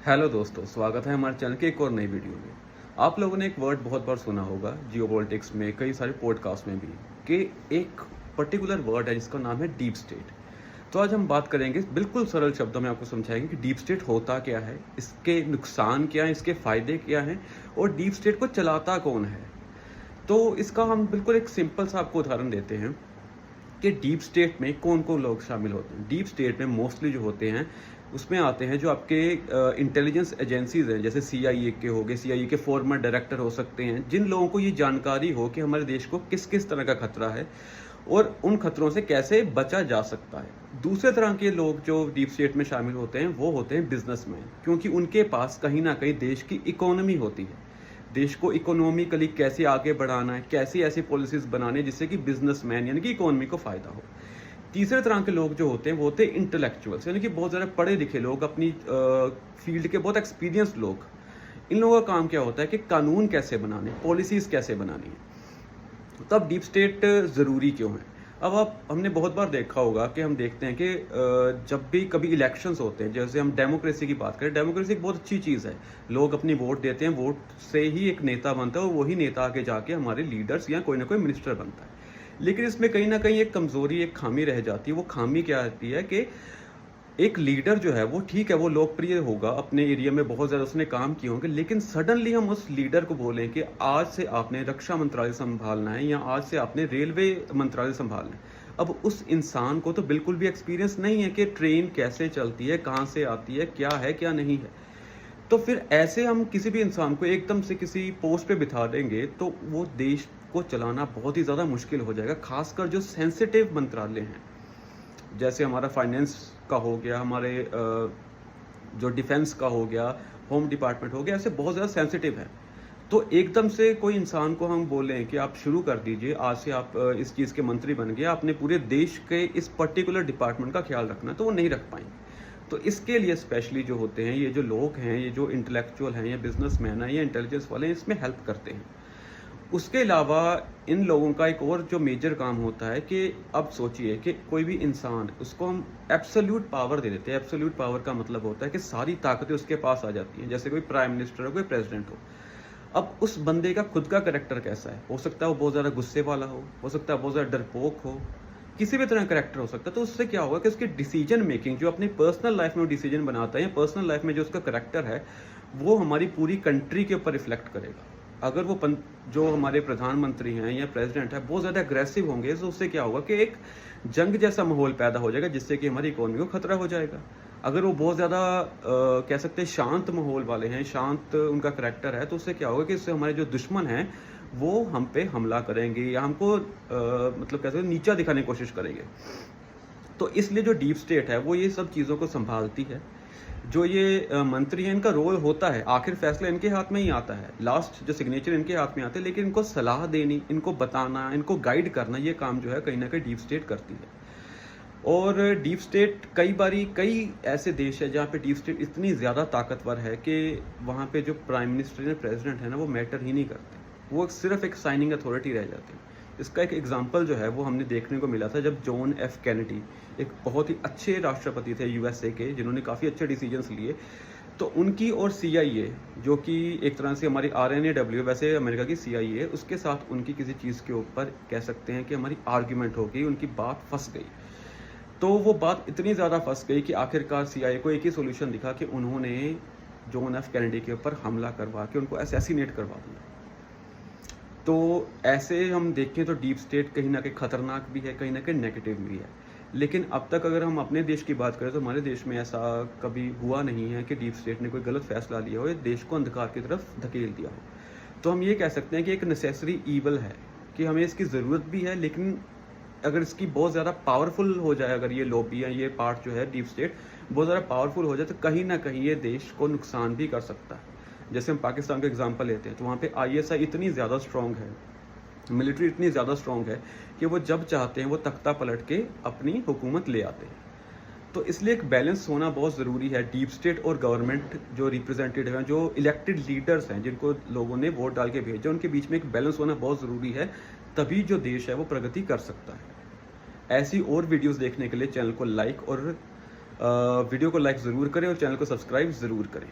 Hello दोस्तों, स्वागत है हमारे चैनल के एक और नई वीडियो में। आप लोगों ने एक वर्ड बहुत बार सुना होगा जियोपॉलिटिक्स में, कई सारे पॉडकास्ट में भी, कि एक पर्टिकुलर वर्ड है जिसका नाम है डीप स्टेट। तो आज हम बात करेंगे, बिल्कुल सरल शब्दों में आपको समझाएंगे कि डीप स्टेट होता क्या है, इसके नुकसान क्या हैं, इसके फ़ायदे क्या हैं और डीप स्टेट को चलाता कौन है। तो इसका हम बिल्कुल एक सिंपल सा आपको उदाहरण देते हैं कि डीप स्टेट में कौन कौन लोग शामिल होते हैं। डीप स्टेट में मोस्टली जो होते हैं उसमें आते हैं जो आपके इंटेलिजेंस एजेंसीज हैं, जैसे CIA के हो गए, CIA के फॉर्मर डायरेक्टर हो सकते हैं, जिन लोगों को ये जानकारी हो कि हमारे देश को किस किस तरह का खतरा है और उन खतरों से कैसे बचा जा सकता है। दूसरे तरह के लोग जो डीप स्टेट में शामिल होते हैं वो होते हैं बिजनेसमैन, क्योंकि उनके पास कहीं ना कहीं देश की इकोनॉमी होती है। देश को इकोनॉमिकली कैसे आगे बढ़ाना है, कैसी ऐसी पॉलिसीज बनाने जिससे कि बिजनेसमैन यानी कि इकोनॉमी को फायदा हो। तीसरे तरह के लोग जो होते हैं वो होते हैं इंटेलेक्चुअल्स, यानी कि बहुत ज़्यादा पढ़े लिखे लोग, अपनी फील्ड के बहुत एक्सपीरियंस लोग। इन लोगों का काम क्या होता है कि कानून कैसे बनाने, पॉलिसीज़ कैसे बनानी है। तब डीप स्टेट ज़रूरी क्यों है। अब हमने बहुत बार देखा होगा कि हम देखते हैं कि जब भी कभी इलेक्शंस होते हैं, जैसे हम डेमोक्रेसी की बात करें, डेमोक्रेसी एक बहुत अच्छी चीज़ है। लोग अपनी वोट देते हैं, वोट से ही एक नेता बनता है और वही नेता आगे जाके हमारे लीडर्स या कोई ना कोई मिनिस्टर बनता है। लेकिन इसमें कहीं ना कहीं एक कमज़ोरी, एक खामी रह जाती है। वो खामी क्या आती है कि एक लीडर जो है वो ठीक है, वो लोकप्रिय होगा, अपने एरिया में बहुत ज़्यादा उसने काम किए होंगे, लेकिन सडनली हम उस लीडर को बोलें कि आज से आपने रक्षा मंत्रालय संभालना है या आज से आपने रेलवे मंत्रालय संभालना है। अब उस इंसान को तो बिल्कुल भी एक्सपीरियंस नहीं है कि ट्रेन कैसे चलती है, कहाँ से आती है क्या नहीं है। तो फिर ऐसे हम किसी भी इंसान को एकदम से किसी पोस्ट पे बिठा देंगे तो वो देश को चलाना बहुत ही ज़्यादा मुश्किल हो जाएगा, खासकर जो सेंसिटिव मंत्रालय हैं, जैसे हमारा फाइनेंस का हो गया, हमारे जो डिफेंस का हो गया, होम डिपार्टमेंट हो गया, ऐसे बहुत ज़्यादा सेंसिटिव है। तो एकदम से कोई इंसान को हम बोलें कि आप शुरू कर दीजिए, आज से आप इस चीज़ के मंत्री बन गए, आपने पूरे देश के इस पर्टिकुलर डिपार्टमेंट का ख्याल रखना, तो वो नहीं रख पाएंगे। तो इसके लिए स्पेशली जो होते हैं, ये जो लोग हैं, ये जो इंटेलेक्चुअल हैं या बिजनेसमैन हैं या इंटेलिजेंस वाले हैं, इसमें हेल्प करते हैं। उसके अलावा इन लोगों का एक और जो मेजर काम होता है कि अब सोचिए कि कोई भी इंसान, उसको हम एब्सोल्यूट पावर दे देते हैं। एब्सोल्यूट पावर का मतलब होता है कि सारी ताकतें उसके पास आ जाती हैं, जैसे कोई प्राइम मिनिस्टर हो, कोई प्रेसिडेंट हो। अब उस बंदे का खुद का कैरेक्टर कैसा है, हो सकता है वो बहुत ज़्यादा गुस्से वाला हो सकता है बहुत ज़्यादा डरपोक हो, किसी भी तरह का कैरेक्टर हो सकता है। तो उससे क्या होगा कि उसकी डिसीजन मेकिंग, जो अपनी पर्सनल लाइफ में डिसीजन बनाता है या पर्सनल लाइफ में जो उसका कैरेक्टर है, वो हमारी पूरी कंट्री के ऊपर रिफ्लेक्ट करेगा। अगर वो जो हमारे प्रधानमंत्री हैं या प्रेसिडेंट है बहुत ज़्यादा अग्रेसिव होंगे, तो उससे क्या होगा कि एक जंग जैसा माहौल पैदा हो जाएगा, जिससे कि हमारी इकोनॉमी को खतरा हो जाएगा। अगर वो बहुत ज़्यादा कह सकते हैं शांत माहौल वाले हैं, शांत उनका करैक्टर है, तो उससे क्या होगा कि इससे हमारे जो दुश्मन हैं वो हम पे हमला करेंगे या हमको मतलब कहते हैं नीचा दिखाने की कोशिश करेंगे। तो इसलिए जो डीप स्टेट है वो ये सब चीज़ों को संभालती है। जो ये मंत्री हैं, इनका रोल होता है, आखिर फैसला इनके हाथ में ही आता है, लास्ट जो सिग्नेचर इनके हाथ में आते हैं, लेकिन इनको सलाह देनी, इनको बताना, इनको गाइड करना, ये काम जो है कहीं ना कहीं डीप स्टेट करती है। और डीप स्टेट कई ऐसे देश है जहाँ पे डीप स्टेट इतनी ज़्यादा ताकतवर है कि वहाँ पे जो प्राइम मिनिस्टर या प्रेसिडेंट है ना, वो मैटर ही नहीं करते, वो सिर्फ एक साइनिंग अथॉरिटी रह जाती है। इसका एक एग्जांपल जो है वो हमने देखने को मिला था जब जॉन एफ कैनेडी, एक बहुत ही अच्छे राष्ट्रपति थे USA के, जिन्होंने काफ़ी अच्छे डिसीजंस लिए, तो उनकी और CIA, जो कि एक तरह से हमारी RNAW, वैसे अमेरिका की CIA है, उसके साथ उनकी किसी चीज़ के ऊपर कह सकते हैं कि हमारी आर्ग्यूमेंट हो गई, उनकी बात फंस गई। तो वो बात इतनी ज़्यादा फंस गई कि आखिरकार CIA को एक ही सोल्यूशन दिखा कि उन्होंने जॉन एफ कैनेडी के ऊपर हमला करवा के उनको असैसिनेट करवा दिया। तो ऐसे हम देखें तो डीप स्टेट कहीं ना कहीं खतरनाक भी है, कहीं ना कहीं नेगेटिव भी है। लेकिन अब तक अगर हम अपने देश की बात करें तो हमारे देश में ऐसा कभी हुआ नहीं है कि डीप स्टेट ने कोई गलत फैसला लिया हो या देश को अंधकार की तरफ धकेल दिया हो। तो हम ये कह सकते हैं कि एक नेसेसरी ईवल है, कि हमें इसकी ज़रूरत भी है, लेकिन अगर इसकी बहुत ज़्यादा पावरफुल हो जाए, अगर ये लॉबी या ये पार्ट जो है डीप स्टेट बहुत ज़्यादा पावरफुल हो जाए, तो कहीं ना कहीं ये देश को नुकसान भी कर सकता है। जैसे हम पाकिस्तान का एग्जांपल लेते हैं, तो वहाँ पे ISI इतनी ज़्यादा स्ट्रॉन्ग है, मिलिट्री इतनी ज़्यादा स्ट्रॉन्ग है कि वो जब चाहते हैं वो तख्ता पलट के अपनी हुकूमत ले आते हैं। तो इसलिए एक बैलेंस होना बहुत ज़रूरी है। डीप स्टेट और गवर्नमेंट जो रिप्रेजेंटेटिव हैं, जो इलेक्टेड लीडर्स हैं, जिनको लोगों ने वोट डाल के भेजा, उनके बीच में एक बैलेंस होना बहुत ज़रूरी है, तभी जो देश है वो प्रगति कर सकता है। ऐसी और वीडियोस देखने के लिए चैनल को लाइक और वीडियो को लाइक ज़रूर करें और चैनल को सब्सक्राइब ज़रूर करें।